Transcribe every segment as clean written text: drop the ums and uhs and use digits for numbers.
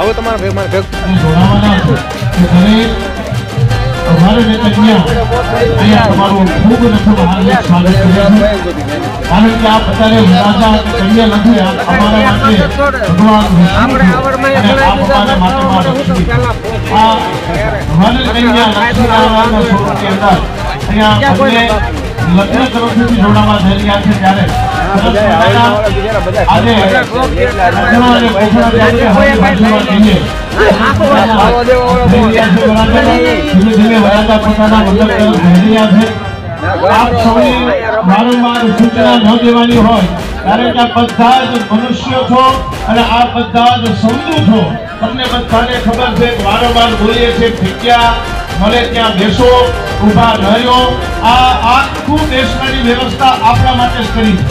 આવો તમારા ભેગ મારા ભેગ हमारे खूब हार्दिक स्वागत कारण कि आप बता रहे राजा कन्या लगे हमारा भगवान हमारे कन्या स्वरूप के अंदर लग्न तरफથી જોડાવા થઈ રહ્યા છે ત્યારે આજે અજવાળે પૈસા જાય હોય બાજુમાં જઈએ ધીમે ધીમે વરાજા પોતાના મતલબ તરફ જઈ રહ્યા છે આપ સૌને વારંવાર સૂચના ન દેવાની હોય કારણ કે આ બધા જ મનુષ્યો છો અને આ બધા જ સમજુ છો તમને બધાને ખબર છે વારંવાર બોલીએ છીએ જગ્યા મળે ત્યાં બેસો ઉભા રહ્યો આ આખું દેશની વ્યવસ્થા આપણા માટે જ કરી છે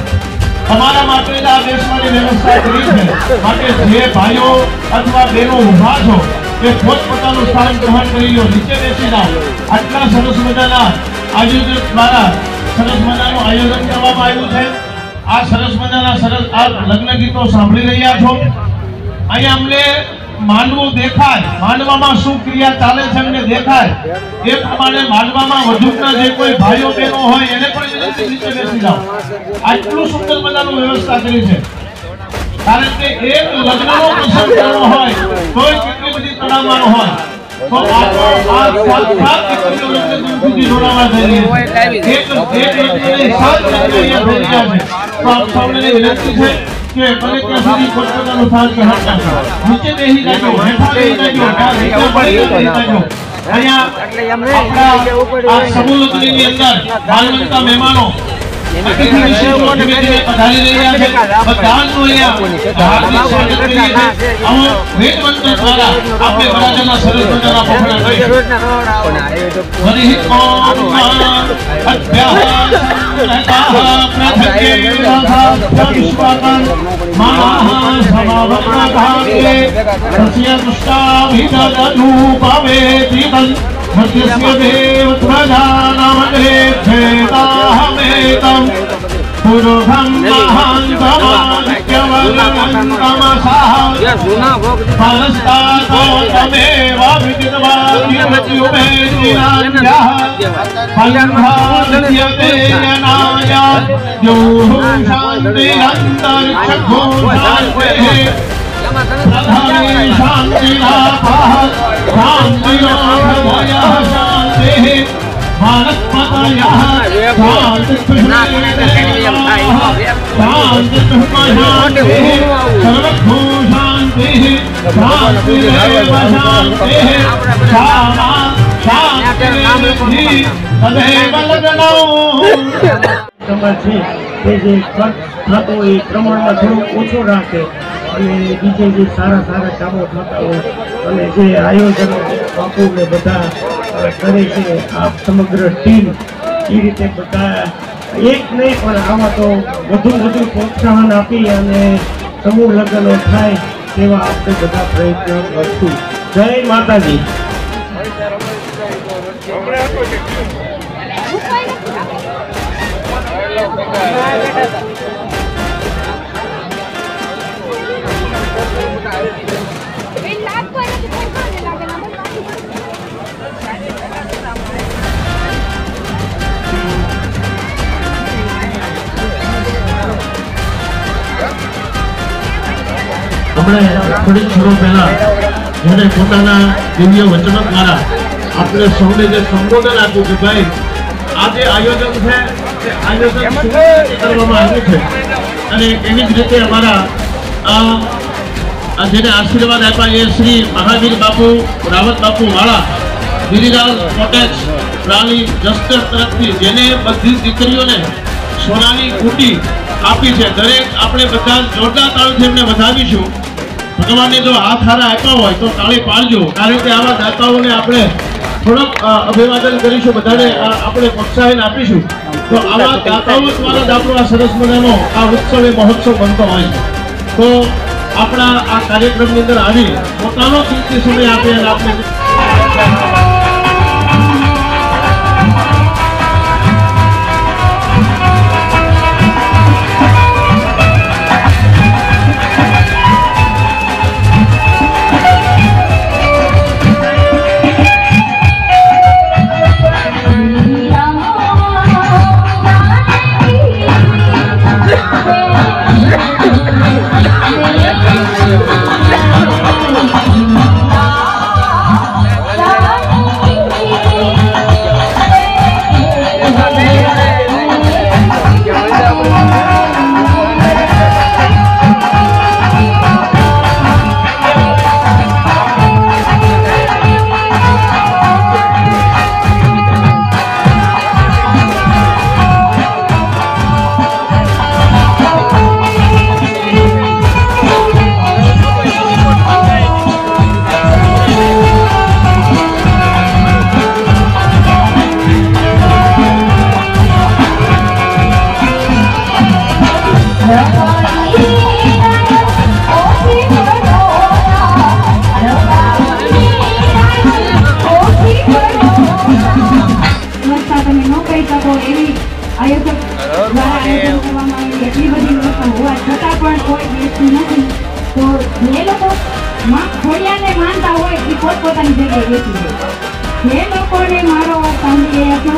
તમારા માટે જ આ દેશની વ્યવસ્થા કરી છે માટે જે ભાઈઓ અથવા બહેનો ઉભા છો એ પોતપોતાનું સ્થાન ગ્રહણ કરી લો નીચે બેસી જાઓ આટલા સરસ મજાના આયોજક દ્વારા સરસ મજાનું આયોજન કરવામાં આવ્યું છે આ સરસ મજાના સરસ આ લગ્ન ગીતો સાંભળી રહ્યા છો અહીંયા અમને માંડવો દેખાય માંડવામાં શું ક્રિયા ચાલે છે અમને દેખાય એ પ્રમાણે માંડવામાં વધુના જે કોઈ ભાઈઓ બહેનો હોય એને પણ નીચે બેસી જાઓ આટલું સુંદર મજાનું વ્યવસ્થા કરી છે કારણ કે એક લગ્નનો પ્રસંગ કરવો હોય કોઈ કેટલી બધી તણાવવાનો હોય તો આ સાત લગ્ન સુધી જોડાવા થઈ રહી છે એક લગ્નને સાત લગ્ન થઈ રહ્યા છે તો આપ સૌને વિનંતી છે કે ભલે ત્યાં સુધી પોતાનું સ્થાન ગ્રહણ કરજો નીચે બેસી જાજો હેઠા બેસી જાજો નીચે પડી જાજો અહીંયા આપણા આ સમૂહ લગ્નની અંદર માલવંતા મહેમાનો અતિથિ વિશેષો ધીમે ધીમે પધારી રહ્યા છે બધાનું અહીંયા હાર્દિક સ્વાગત કરીએ છીએ આવો વેદમંત્ર દ્વારા આપણે વરાજાના સરસ મજાના પહોળા કરીએ હરિ ઓમ અભ્યાહ मध्यस्य देवध्वजानामग्रे भेदाहमेतं पुरुषं महान्तमादित्यवलनन्तमसः फलस्तातो तमेव विदितवादिमत्युमेदिनान्यः फलंभाद्यते यनाय योः शान्तिरन्तरिक्षो शान्तिः प्रधाने शान्तिलाभः शान्तियोगमयः शान्तिः मानस्पतयः शान्तिः सर्वभू शान्तिः शान्तिरेव शान्तिः क्षमा शान्तिर्निधि तदेव लग्नौ કે જે ખર્ચ થતો એ પ્રમાણમાં થોડું ઓછું રાખે અને બીજે જે સારા સારા કામો થતા હોય અને જે આયોજનો બાપુ ને બધા કરે છે આ સમગ્ર ટીમ એ રીતે બધા એક નહીં પણ આમાં તો વધુ પ્રોત્સાહન આપી અને સમૂહ લગ્નો થાય તેવા આપણે બધા પ્રયત્ન કરશું જય માતાજી થોડીક ક્ષણો પહેલા જ્યારે પોતાના દિવ્ય વચનો દ્વારા આપણે સૌને જે સંબોધન આપ્યું કે ભાઈ આ જે આયોજન છે તે આયોજન કરવામાં આવ્યું છે અને એવી જ રીતે અમારા જેને આશીર્વાદ આપ્યા એ શ્રી મહાવીર બાપુ રાવત બાપુ વાળા ગિરિરાજ કોટેજ પ્રાણી જસ્ટર તરફથી જેને બધી દીકરીઓને સોનાની કુટી આપી છે દરેક આપણે બધા જોરદાર તાળીથી એમને વધાવીશું ભગવાનને જો હાથ હારા આપ્યા હોય તો તાળી પાડજો કારણ કે આવા દાતાઓને આપણે થોડોક અભિવાદન કરીશું બધાને આપણે પ્રોત્સાહન આપીશું તો આવા દાતાઓ દ્વારા જ આપણો આ સરસ મજાનો આ ઉત્સવ એ મહોત્સવ બનતો હોય છે તો આપણા આ કાર્યક્રમની અંદર આવી પોતાનો કિંમતી સમય આપે અને આપણે આયોજક દ્વારા આયોજન કરવામાં આવેલી એટલી બધી વ્યવસ્થા હોવા છતાં પણ કોઈ બેસતું નથી. તો જે લોકો ખોડિયાને માનતા હોય એ પોતપોતાની જગ્યાએ બેસી જાય. જે લોકોને મારો વાત સાંભળી રહ્યા છો,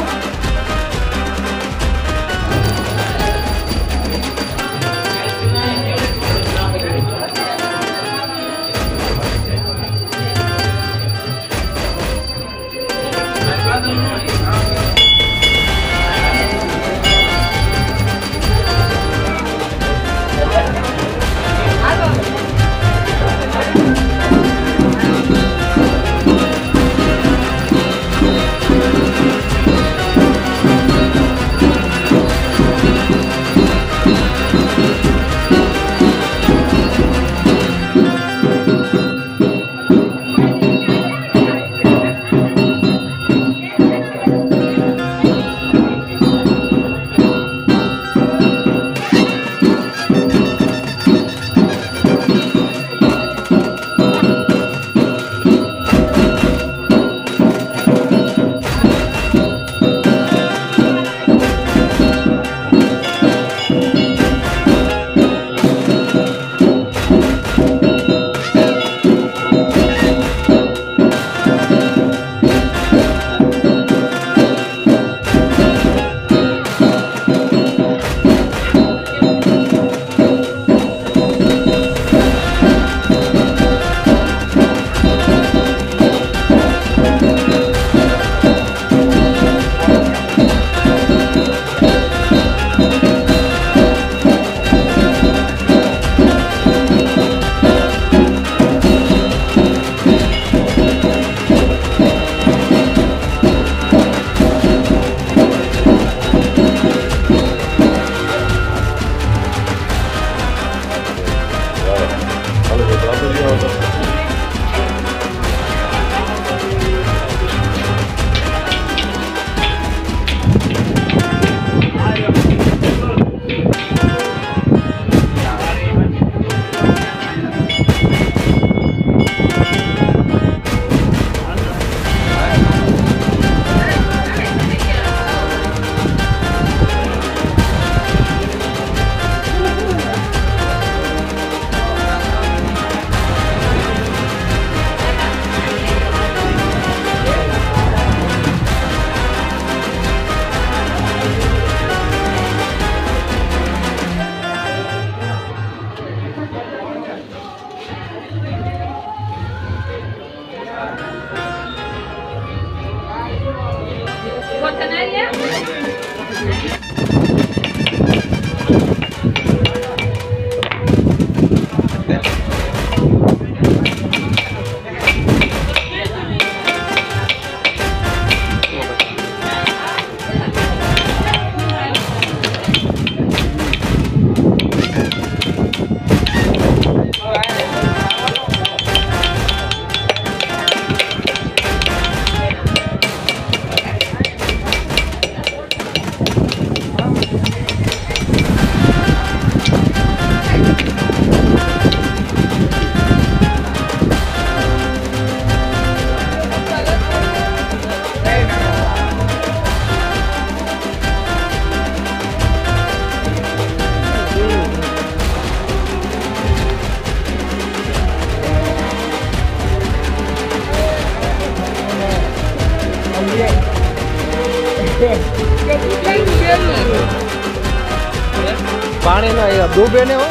पानी ना डूबे ने हो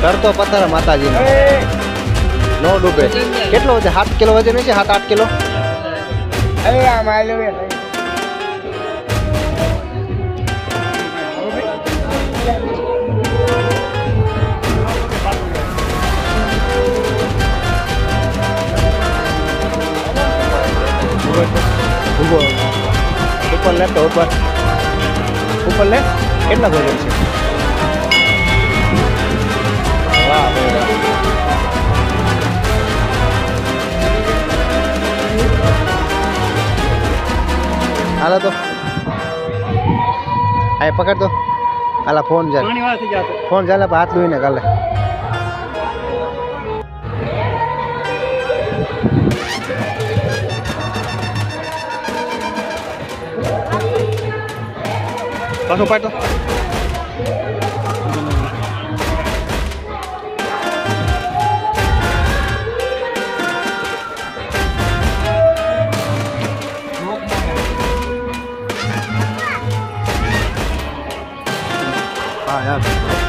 कर तो पत्थर माता जी नो डूबे केटलो वजन 7 किलो वजन है 7-8 किलो ऊपर ले तो ऊपर ले કેટલા વજન છે વાહ હાલો તો આ પકડ તો આલા ફોન જાય પાણી વાળા થઈ જાતો ફોન જાય હાથ લઈને કાલે પાછો પાડતો હા યાર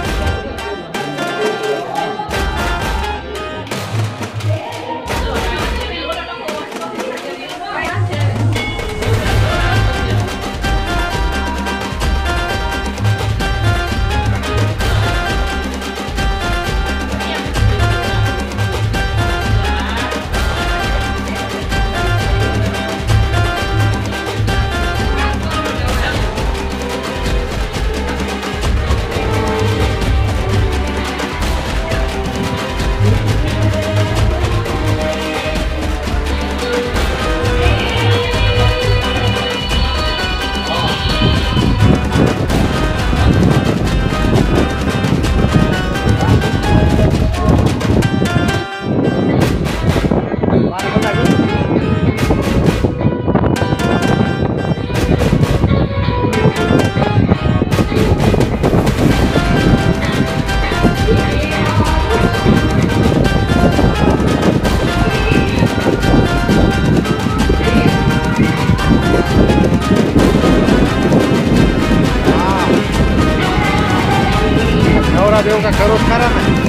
એવું કાંઈ કરો ખરા ને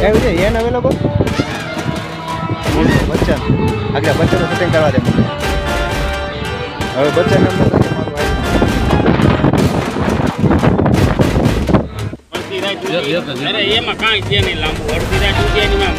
કેવું છે એન અવેલેબલ બચ્ચન આગળ બચ્ચનનું શૂટિંગ કરવા દે હવે બચ્ચન અરે એમાં કાંઈ છે નહીં લાંબુ અડધી રાત સુધી એની